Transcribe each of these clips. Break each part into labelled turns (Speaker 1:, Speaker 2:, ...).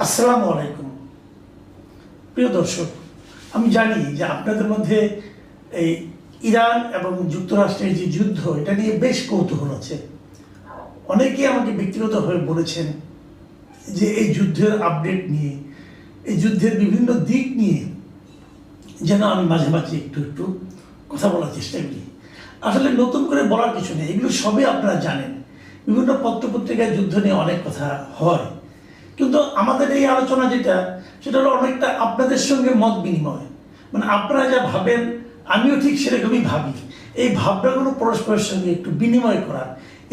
Speaker 1: আসসালামু আলাইকুম প্রিয় দর্শক, আমি জানি যে আপনাদের মধ্যে এই ইরান এবং যুক্তরাষ্ট্রের যে যুদ্ধ, এটা নিয়ে বেশ কৌতূহল আছে। অনেকেই আমাকে ব্যক্তিগতভাবে বলেছেন যে এই যুদ্ধের আপডেট নিয়ে, এই যুদ্ধের বিভিন্ন দিক নিয়ে যেন আমি মাঝে মাঝে একটু একটু কথা বলার চেষ্টা করি। আসলে নতুন করে বলার কিছু নেই, এগুলো সবই আপনারা জানেন। বিভিন্ন পত্রপত্রিকায় যুদ্ধ নিয়ে অনেক কথা হয়, কিন্তু আমাদের এই আলোচনা সেটা হলো অনেকটা আপনাদের সঙ্গে মত বিনিময়। মানে আপনারা যা ভাবেন আমিও ঠিক সেরকমই ভাবি, এই ভাবনাগুলো পরস্পরের সঙ্গে একটু বিনিময় করা।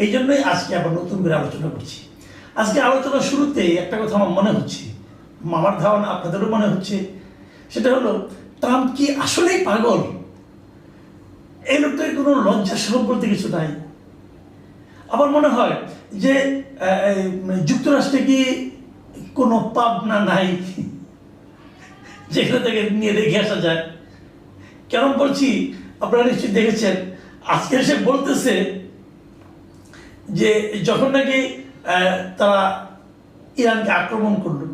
Speaker 1: এই জন্যই আজকে আবার নতুন করে আলোচনা করছি। আজকে আলোচনার শুরুতেই একটা কথা আমার মনে হচ্ছে, আমার ধারণা আপনাদেরও মনে হচ্ছে, সেটা হলো ট্রাম্প কি আসলেই পাগল? এই লোকটার কোনো লজ্জা সরম বলতে কিছু নাই। আমার মনে হয় যে যুক্তরাষ্ট্রে কি কোনো পাবনা নাই যেখানে থেকে নিয়ে রেখে আসা যায়? কেন বলছি আপনারা নিশ্চয়ই দেখেছেন, আজকে সে বলতেছে যে যখন নাকি তারা ইরানকে আক্রমণ করলো,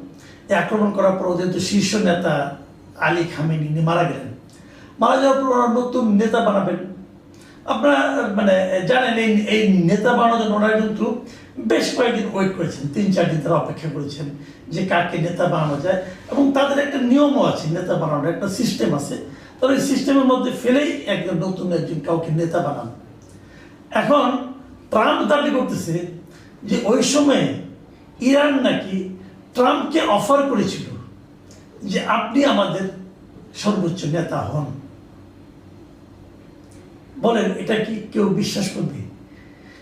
Speaker 1: এই আক্রমণ করার পর ওদের তো শীর্ষ নেতা আলী খামেনি মারা গেলেন। মারা যাওয়ার পর ওরা নতুন নেতা বানাবেন। আপনারা জানেন এই নেতা বানানোর জন্য ওনারা কিন্তু বেশ কয়েকদিন ওয়েট করেছেন, 3-4 দিন তারা অপেক্ষা করেছেন যে কাকে নেতা বানানো যায়। এবং তাদের একটা নিয়মও আছে, নেতা বানানোর একটা সিস্টেম আছে। তারা ওই সিস্টেমের মধ্যে ফেলেই নতুন একজন কাউকে নেতা বানান। এখন ট্রাম্প দাবি করতেছে যে ওই সময় ইরান নাকি ট্রাম্পকে অফার করেছিল যে আপনি আমাদের সর্বোচ্চ নেতা হন। বলেন, এটা কি কেউ বিশ্বাস করবে?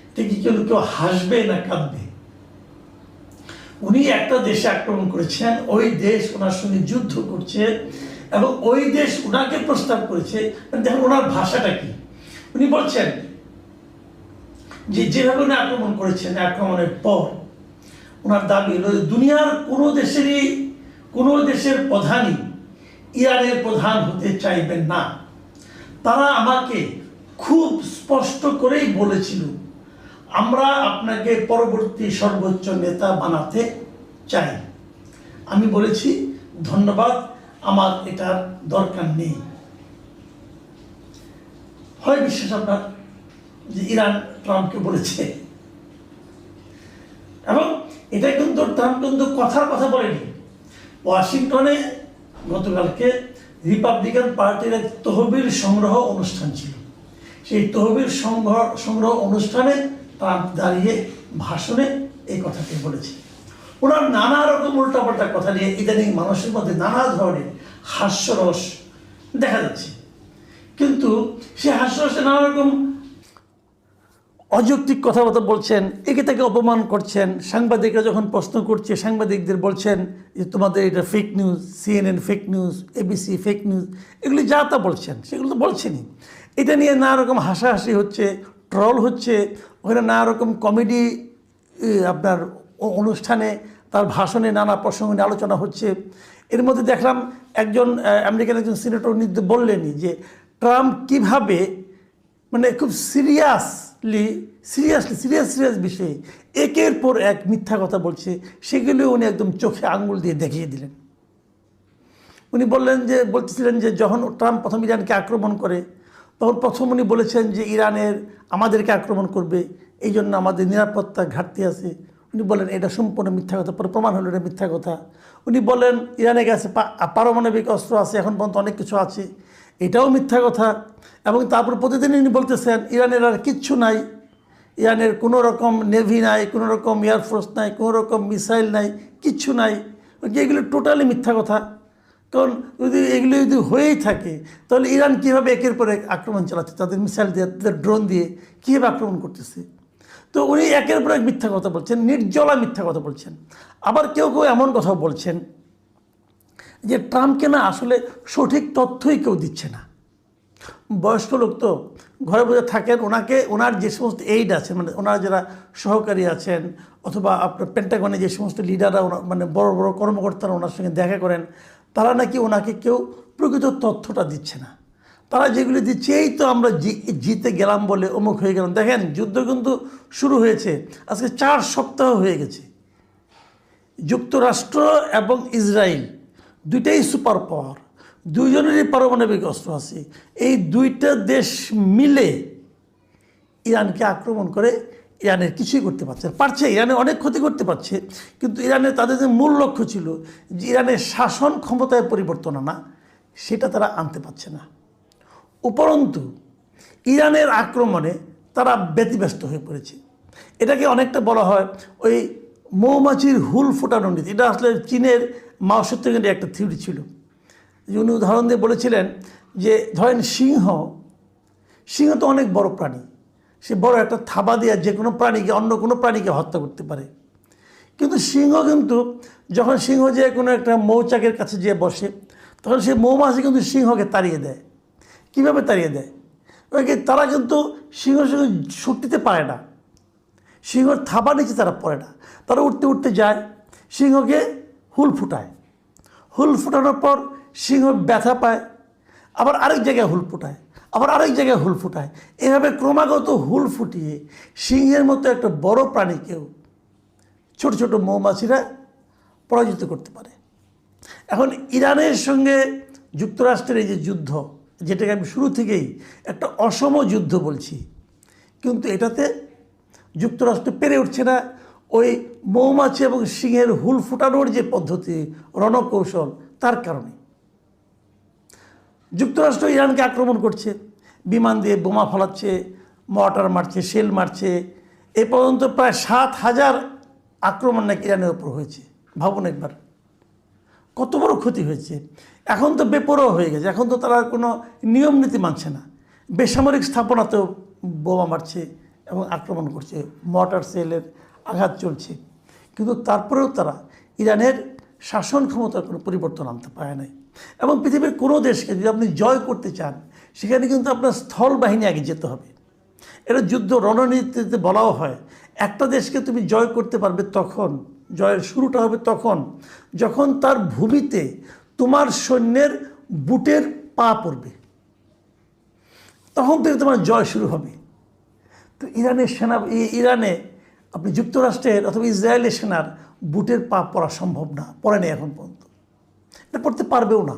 Speaker 1: এটা কি কেউ হাসবে না কাঁদবে? উনি একটা দেশে আক্রমণ করেছেন, ওই দেশ ওনার সঙ্গে যুদ্ধ করছে এবং ওই দেশ ওনাকে প্রস্তাব করেছে। দেখুন ওনার ভাষাটা কি। উনি বলছেন যে যেভাবে উনি আক্রমণ করেছেন, আক্রমণের পর ওনার দাবি হলো দুনিয়ার কোনো দেশের প্রধানই ইরানের প্রধান হতে চাইবেন না। তারা আমাকে খুব স্পষ্ট করেই বলেছিল, আমরা আপনাকে পরবর্তী সর্বোচ্চ নেতা বানাতে চাই। আমি বলেছি ধন্যবাদ, আমার এটার দরকার নেই। হয় বিশ্বাস আপনার যে ইরান ট্রাম্পকে বলেছে? এবং এটা কিন্তু ট্রাম্প কিন্তু কথার কথা বলেনি। ওয়াশিংটনে গতকালকে রিপাবলিকান পার্টির এক তহবিল সংগ্রহ অনুষ্ঠান ছিল। সেই তহবিল সংগ্রহ অনুষ্ঠানে ট্রাম্প দাঁড়িয়ে ভাষণে এই কথাটি বলেছে। ওনার নানা রকম উল্টাপাল্টা কথা নিয়ে ইদানিং মানুষের মধ্যে নানা ধরনের হাস্যরস দেখা যাচ্ছে, কিন্তু সে হাস্যরসে নানা রকম অযৌক্তিক কথাবার্তা বলছেন, একে তাকে অপমান করছেন। সাংবাদিকরা যখন প্রশ্ন করছে, সাংবাদিকদের বলছেন যে তোমাদের এটা fake news, CNN fake news, ABC fake news, এগুলি যা তা বলছেন, সেগুলো তো বলছেনই। এটা নিয়ে নানা রকম হাসাহাসি হচ্ছে, ট্রল হচ্ছে, ওখানে নানা রকম কমেডি আপনার অনুষ্ঠানে তার ভাষণে নানা প্রসঙ্গ নিয়ে আলোচনা হচ্ছে। এর মধ্যে দেখলাম একজন আমেরিকান একজন সিনেটর বললেনই যে ট্রাম্প কীভাবে খুব সিরিয়াস বিষয়ে একের পর এক মিথ্যা কথা বলছে, সেগুলো উনি একদম চোখে আঙুল দিয়ে দেখিয়ে দিলেন। উনি বলতেছিলেন যে যখন ট্রাম্প প্রথম ইরানকে আক্রমণ করে, তখন প্রথম উনি বলেছেন যে আমাদেরকে আক্রমণ করবে, এই জন্য আমাদের নিরাপত্তা ঘাটতি আছে। উনি বলেন এটা সম্পূর্ণ মিথ্যা কথা, পরে প্রমাণ হলো এটা মিথ্যা কথা। উনি বলেন ইরানের কাছে পারমাণবিক অস্ত্র আছে, এখন পর্যন্ত অনেক কিছু আছে, এটাও মিথ্যা কথা। এবং তারপর প্রতিদিন উনি বলতেছেন ইরানের আর কিচ্ছু নাই, ইরানের কোনো রকম নেভি নাই, কোনো রকম এয়ারফোর্স নাই, কোনো রকম মিসাইল নাই, কিচ্ছু নাই। এগুলো টোটালি মিথ্যা কথা। কারণ এগুলো যদি হয়েই থাকে, তাহলে ইরান কীভাবে একের পর এক আক্রমণ চালাচ্ছে, তাদের মিসাইল দিয়ে, তাদের ড্রোন দিয়ে কীভাবে আক্রমণ করতেছে? তো উনি একের পর এক মিথ্যা কথা বলছেন, নির্জলা মিথ্যা কথা বলছেন। আবার কেউ কেউ এমন কথাও বলছেন যে ট্রাম্পকে না আসলে সঠিক তথ্যই কেউ দিচ্ছে না। বয়স্ক লোক তো ঘরে বসে থাকেন, ওনার যে সমস্ত এইড আছেন, ওনার যারা সহকারী আছেন, অথবা আপনার পেন্টাগনে যে সমস্ত লিডাররা বড় বড় কর্মকর্তারা ওনার সঙ্গে দেখা করেন, তারা নাকি ওনাকে কেউ প্রকৃত তথ্যটা দিচ্ছে না। তারা যেগুলি দিচ্ছে, এই তো আমরা জিতে গেলাম বলে অমুক হয়ে গেলাম। দেখেন যুদ্ধ কিন্তু শুরু হয়েছে আজকে 4 সপ্তাহ হয়ে গেছে। যুক্তরাষ্ট্র এবং ইসরায়েল দুইটাই সুপার পাওয়ার, দুইজনেরই পারমাণবিক অস্ত্র আছে। এই দুইটা দেশ মিলে ইরানকে আক্রমণ করে ইরানের কিছুই করতে পারছে, ইরানের অনেক ক্ষতি করতে পারছে, কিন্তু ইরানের তাদের যে মূল লক্ষ্য ছিল যে ইরানের শাসন ক্ষমতায় পরিবর্তন আনা, সেটা তারা আনতে পারছে না। উপরন্তু ইরানের আক্রমণে তারা ব্যতিব্যস্ত হয়ে পড়েছে। এটাকে অনেকটা বলা হয় ওই মৌমাছির হুল ফোটানো নীতি। এটা আসলে চীনের মাও সেতুংয়ের একটা থিওরি ছিল। উনি উদাহরণ দিয়ে বলেছিলেন যে ধরেন সিংহ তো অনেক বড় প্রাণী, সে বড় একটা থাবা দিয়ে যে কোনো প্রাণীকে অন্য কোনো প্রাণীকে হত্যা করতে পারে। কিন্তু যখন সিংহ যে কোনো একটা মৌচাকের কাছে যেয়ে বসে, তখন সেই মৌমাছি কিন্তু সিংহকে তাড়িয়ে দেয়। কীভাবে তাড়িয়ে দেয়? তারা কিন্তু সিংহের সঙ্গে ছুটতে পারে না, সিংহর থাবা নিচে তারা পড়ে না, তারা উঠতে উঠতে যায়, সিংহকে হুল ফুটায়, হুল ফুটানোর পর সিংহ ব্যথা পায়, আবার আরেক জায়গায় হুল ফুটায়, আবার আরেক জায়গায় হুল ফুটায়। এভাবে ক্রমাগত হুল ফুটিয়ে সিংহের মতো একটা বড় প্রাণীকেও ছোট ছোট মৌমাছিরা পরাজিত করতে পারে। এখন ইরানের সঙ্গে যুক্তরাষ্ট্রের এই যে যুদ্ধ, যেটাকে আমি শুরু থেকেই একটা অসম যুদ্ধ বলছি, কিন্তু এটাতে যুক্তরাষ্ট্র পেরে উঠছে না ওই মৌমাছি এবং সিংহের হুল ফুটানোর যে পদ্ধতি, রণকৌশল, তার কারণে। যুক্তরাষ্ট্র ইরানকে আক্রমণ করছে, বিমান দিয়ে বোমা ফলাচ্ছে, মর্টার মারছে, শেল মারছে। এ পর্যন্ত প্রায় 7,000 আক্রমণ নাকি ইরানের ওপর হয়েছে। ভাবুন একবার কত বড় ক্ষতি হয়েছে। এখন তো বেপরোয়া হয়ে গেছে, এখন তো তারা কোনো নিয়ম নীতি মানছে না, বেসামরিক স্থাপনাতেও বোমা মারছে এবং আক্রমণ করছে, মর্টার সেলের আঘাত চলছে। কিন্তু তারপরেও তারা ইরানের শাসন ক্ষমতার কোনো পরিবর্তন আনতে পারে নাই। এবং পৃথিবীর কোনো দেশকে যদি আপনি জয় করতে চান, সেখানে কিন্তু আপনার স্থল বাহিনী আগে যেতে হবে। এটা যুদ্ধ রণনীতিতে বলাও হয়, একটা দেশকে তুমি জয় করতে পারবে তখন, জয়ের শুরুটা হবে তখন যখন তার ভূমিতে তোমার সৈন্যের বুটের পা পড়বে, তখন থেকে তোমার জয় শুরু হবে। তো ইরানে আপনি যুক্তরাষ্ট্রের অথবা ইসরায়েলের সেনার বুটের পা পড়া সম্ভব না, পড়েনি এখন পর্যন্ত, এটা পড়তে পারবেও না।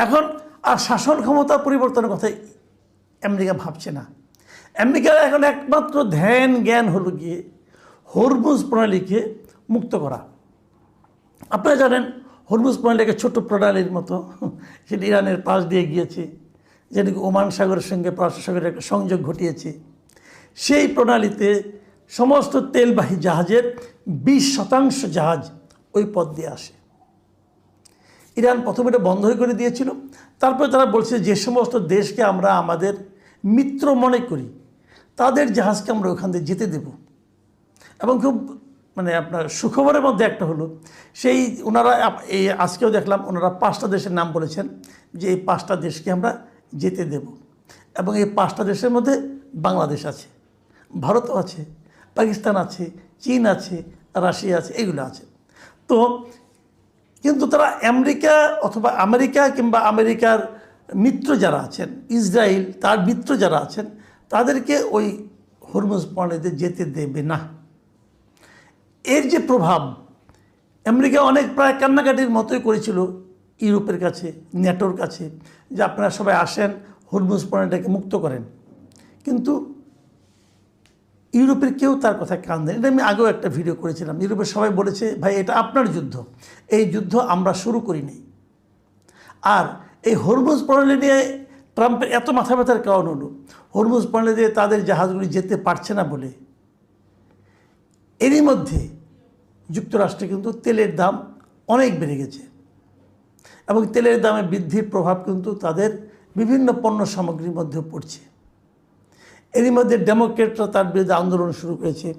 Speaker 1: এখন আর শাসন ক্ষমতা পরিবর্তনের কথা আমেরিকা ভাবছে না। আমেরিকার এখন একমাত্র ধ্যান জ্ঞান হলো গিয়ে হরমুজ প্রণালীকে মুক্ত করা। আপনারা জানেন হরমুজ প্রণালী একটা ছোট্ট প্রণালীর মতো, সেটি ইরানের পাশ দিয়ে গিয়েছে, যেটাকে ওমান সাগরের সঙ্গে পারস্য সাগরের একটা সংযোগ ঘটিয়েছে। সেই প্রণালীতে সমস্ত তেলবাহী জাহাজের 20% জাহাজ ওই পথ দিয়ে আসে। ইরান প্রথমে এটা বন্ধ করে দিয়েছিল, তারপরে তারা বলছে যে সমস্ত দেশকে আমরা আমাদের মিত্র মনে করি তাদের জাহাজকে আমরা ওখান দিয়ে যেতে দেব। এবং খুব আপনার সুখবরের মধ্যে একটা হলো, সেই ওনারা এই আজকেও দেখলাম ওনারা 5টা দেশের নাম বলেছেন যে এই 5টা দেশকে আমরা যেতে দেব। এবং এই 5টা দেশের মধ্যে বাংলাদেশ আছে, ভারতও আছে, পাকিস্তান আছে, চীন আছে, রাশিয়া আছে, এগুলো আছে। তো কিন্তু তারা আমেরিকা কিংবা আমেরিকার মিত্র যারা আছেন, ইসরায়েল তার মিত্র যারা আছেন, তাদেরকে ওই হরমুজ প্রণালীতে যেতে দেবে না। এর যে প্রভাব, আমেরিকা প্রায় কান্নাকাটির মতোই করেছিল ইউরোপের কাছে, ন্যাটোর কাছে, যে আপনারা সবাই আসেন হরমুজ প্রণালীটাকে মুক্ত করেন। কিন্তু ইউরোপের কেউ তার কথায় কান দেন। এটা আমি আগেও একটা ভিডিও করেছিলাম। ইউরোপের সবাই বলেছে, ভাই এটা আপনার যুদ্ধ, এই যুদ্ধ আমরা শুরু করিনি। আর এই হরমুজ প্রণালী নিয়ে ট্রাম্পের এত মাথা ব্যথার কারণ হলো, হরমুজ প্রণালী দিয়ে তাদের জাহাজগুলি যেতে পারছে না বলে। এরই মধ্যে যুক্তরাষ্ট্রে কিন্তু তেলের দাম অনেক বেড়ে গেছে, এবং তেলের দামে বৃদ্ধির প্রভাব কিন্তু তাদের বিভিন্ন পণ্য সামগ্রীর মধ্যেও পড়ছে। এরই মধ্যে ডেমোক্রেটরা তার বিরুদ্ধে আন্দোলন শুরু করেছে,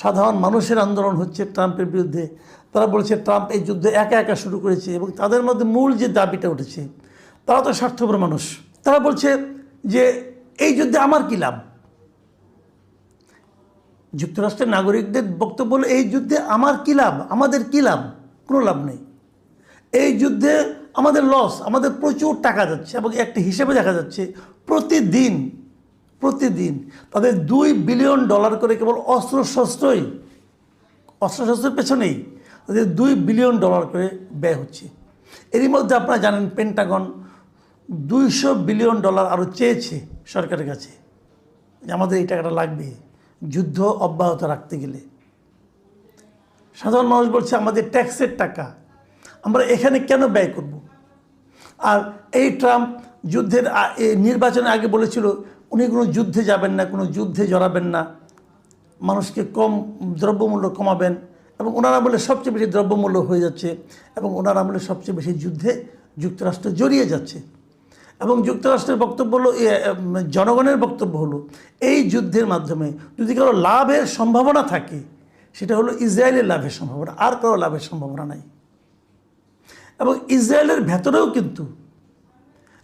Speaker 1: সাধারণ মানুষের আন্দোলন হচ্ছে ট্রাম্পের বিরুদ্ধে। তারা বলছে ট্রাম্প এই যুদ্ধ একা একা শুরু করেছে, এবং তাদের মধ্যে মূল যে দাবিটা উঠেছে, তারা তো স্বার্থপর মানুষ, তারা বলছে যে এই যুদ্ধে আমার কী লাভ। যুক্তরাষ্ট্রের নাগরিকদের বক্তব্য হলো, এই যুদ্ধে আমার কী লাভ, আমাদের কী লাভ, কোনো লাভ নেই। এই যুদ্ধে আমাদের লস, আমাদের প্রচুর টাকা যাচ্ছে, এবং একটা হিসেবে দেখা যাচ্ছে প্রতিদিন তাদের $2 বিলিয়ন করে কেবল অস্ত্রশস্ত্রের পেছনেই $2 বিলিয়ন করে ব্যয় হচ্ছে। এরই মধ্যে আপনারা জানেন পেন্টাগন $200 বিলিয়ন আরও চেয়েছে সরকারের কাছে, যে আমাদের এই টাকাটা লাগবে যুদ্ধ অব্যাহত রাখতে গেলে। সাধারণ মানুষ বলছে আমাদের ট্যাক্সের টাকা আমরা এখানে কেন ব্যয় করব। আর এই ট্রাম্প নির্বাচনের আগে বলেছিল উনি কোনো যুদ্ধে যাবেন না, কোনো যুদ্ধে জড়াবেন না, মানুষকে দ্রব্যমূল্য কমাবেন, এবং ওনার আমলে সবচেয়ে বেশি দ্রব্যমূল্য হয়ে যাচ্ছে, এবং ওনার আমলে সবচেয়ে বেশি যুদ্ধে যুক্তরাষ্ট্র জড়িয়ে যাচ্ছে। এবং যুক্তরাষ্ট্রের বক্তব্য হলো, জনগণের বক্তব্য হলো, এই যুদ্ধের মাধ্যমে যদি কারো লাভের সম্ভাবনা থাকে সেটা হলো ইসরায়েলের লাভের সম্ভাবনা, আর কারো লাভের সম্ভাবনা নাই। এবং ইসরায়েলের ভেতরেও কিন্তু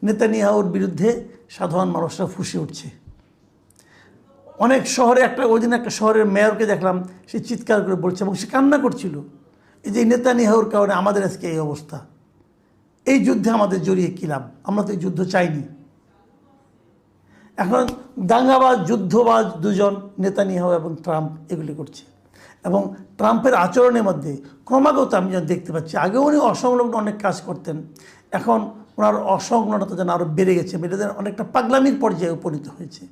Speaker 1: নেতানিয়াহুর বিরুদ্ধে সাধারণ মানুষরা ফুঁসে উঠছে। অনেক শহরে ওই দিন একটা শহরের মেয়রকে দেখলাম, সে চিৎকার করে বলছে এবং সে কান্না করছিল, এই যে নেতানিয়াহুর কারণে আমাদের আজকে এই অবস্থা, এই যুদ্ধে আমাদের জড়িয়ে কী লাভ, আমরা তো এই যুদ্ধ চাইনি। এখন দাঙ্গাবাজ যুদ্ধবাজ দুজন নেতানিয়াহু এবং ট্রাম্প এগুলি করছে। এবং ট্রাম্পের আচরণের মধ্যে ক্রমাগত আমি যেন দেখতে পাচ্ছি, আগেও উনি অসংলগ্ন অনেক কাজ করতেন, এখন ওনার অসংলগ্নতা যেন আরও বেড়ে গেছে, অনেকটা পাগলামির পর্যায়ে উপনীত হয়েছে।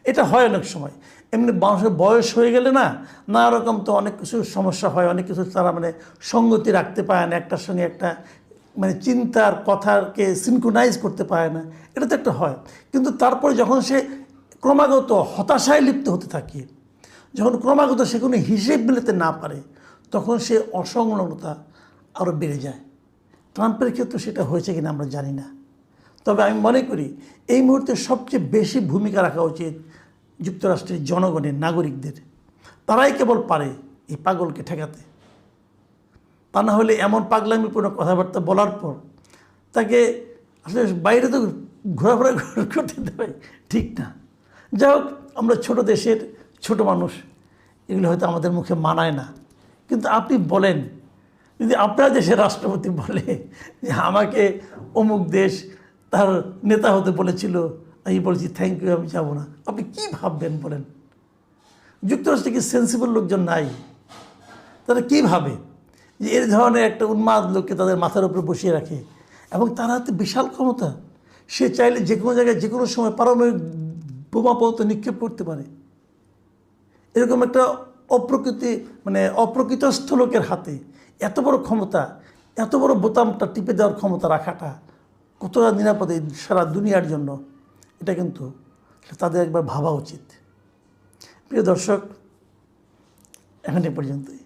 Speaker 1: এটা হয় অনেক সময়, এমনি মানুষের বয়স হয়ে গেলে নানা রকম তো অনেক কিছু সমস্যা হয়, অনেক কিছু তারা সঙ্গতি রাখতে পারে না, একটার সঙ্গে একটা চিন্তার কথাকে সিনক্রোনাইজ করতে পারে না, এটা তো একটা হয়। কিন্তু তারপরে যখন সে ক্রমাগত হতাশায় লিপ্ত হতে থাকে, যখন ক্রমাগত সে কোনো হিসেব মিলাতে না পারে, তখন সে অসংলগ্নতা আরও বেড়ে যায়। ট্রাম্পের ক্ষেত্রে সেটা হয়েছে কিনা আমরা জানি না। তবে আমি মনে করি এই মুহূর্তে সবচেয়ে বেশি ভূমিকা রাখা উচিত যুক্তরাষ্ট্রের জনগণের, নাগরিকদের। তারাই কেবল পারে এই পাগলকে ঠেকাতে। তা না হলে এমন পাগলামিপূর্ণ কথাবার্তা বলার পর তাকে আসলে বাইরে তো ঘোরাফেরা করতে দেয়, ঠিক না। যাই হোক, আমরা ছোট দেশের ছোট মানুষ, এগুলো হয়তো আমাদের মুখে মানায় না। কিন্তু আপনি বলেন, যদি আপনার দেশের রাষ্ট্রপতি বলে যে আমাকে অমুক দেশ তার নেতা হতে বলেছিল, আমি বলেছি থ্যাংক ইউ, আমি যাব না, আপনি কী ভাববেন বলেন? যুক্তরাষ্ট্রে কি সেন্সিবল লোকজন নাই? তারা কী ভাবে যে এর ধরনের একটা উন্মাদ লোককে তাদের মাথার উপরে বসিয়ে রাখে, এবং তার হাতে বিশাল ক্ষমতা, সে চাইলে যে কোনো জায়গায় যে কোনো সময় পারমাণবিক বোমা পর্যন্ত নিক্ষেপ করতে পারে। এরকম একটা অপ্রকৃতস্থ লোকের হাতে এত বড় ক্ষমতা, এত বড় বোতামটা টিপে দেওয়ার ক্ষমতা রাখাটা কতটা নিরাপদে সারা দুনিয়ার জন্য, এটা কিন্তু তাদের একবার ভাবা উচিত। প্রিয় দর্শক, এখন এ পর্যন্তই।